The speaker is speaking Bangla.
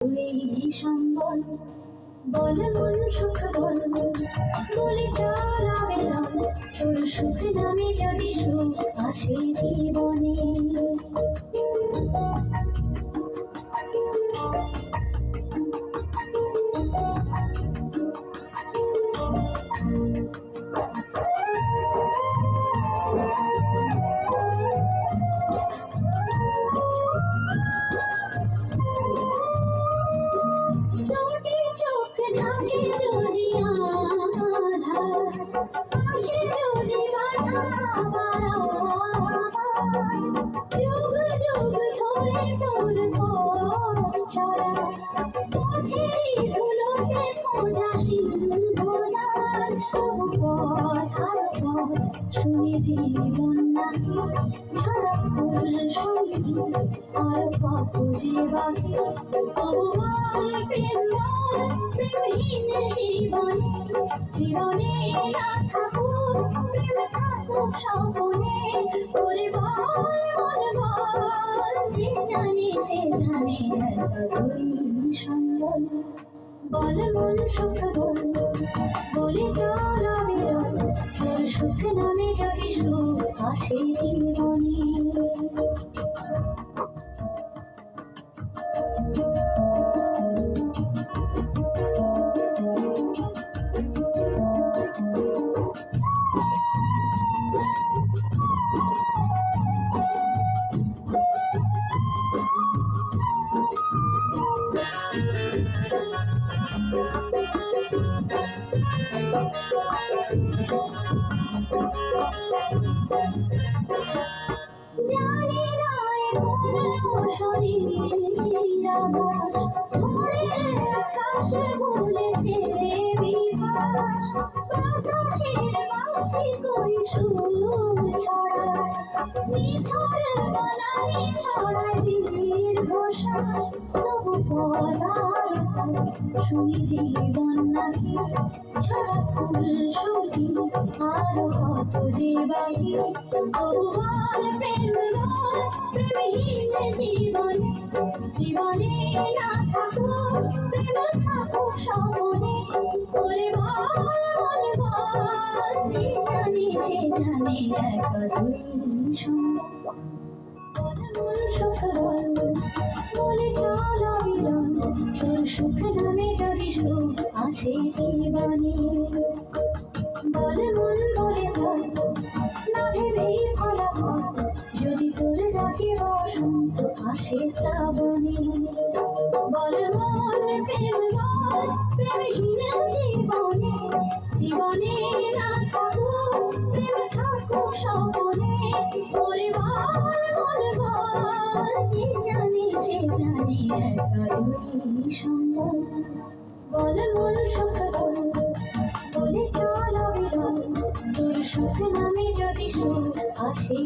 এই সম্বল বল মন সুখ বল বলে চল আবেদন তোর সুখ নামে যদি সুখ আসে জীবনে। শুনে জীবন নাকি ছড়া ফুল সঙ্গী আর কত যে বাকি প্রেম প্রেমহীন জীবনে জীবনে না থাকুক প্রেম থাকুক স্বপনে বলে বল বল যে জানে সে জানে তুই সম্বল বল মন সুখ বল বলে চল বিরল তোর সুখ নামে যদি সুখ আসে জীবনে। জানি নয় কোন শরীর আবাস ভোরের আকাশে ভুলেছে বিভাস বাতাসের বাঁশি কই সুর ছড়ায় নিথর বলাই ছড়ায় দীর্ঘশ্বাস তবু পদার শুনি জীবন নাকি ছড়া ফুল সঙ্গী আরো কত যে বাকি তবু বল প্রেম বল প্রেমহীন জীবনে জীবনে না থাকুক প্রেম থাকুক স্বপনে বলে বল বল যে জানে সে জানে একা তুই সম্ভব বল মন সুখ বল বলে চল বিরল তোর সুখ নামে যদি সুখ আসে জীবনে। বল মন বলে চল না ভেবেই ফলাফল যদি তোর ডাকে বসন্ত আসে শ্রাবণে। বল মন প্রেম বল প্রেমহীন জীবনে জীবনে না থাকুক প্রেম থাকুক স্বপনে বলে বল বল যে জানে সে জানে একা তুই সম্বল বল মন সুখ বল বলে চল বিরল তোর সুখ নামে যদি সুখ আসে।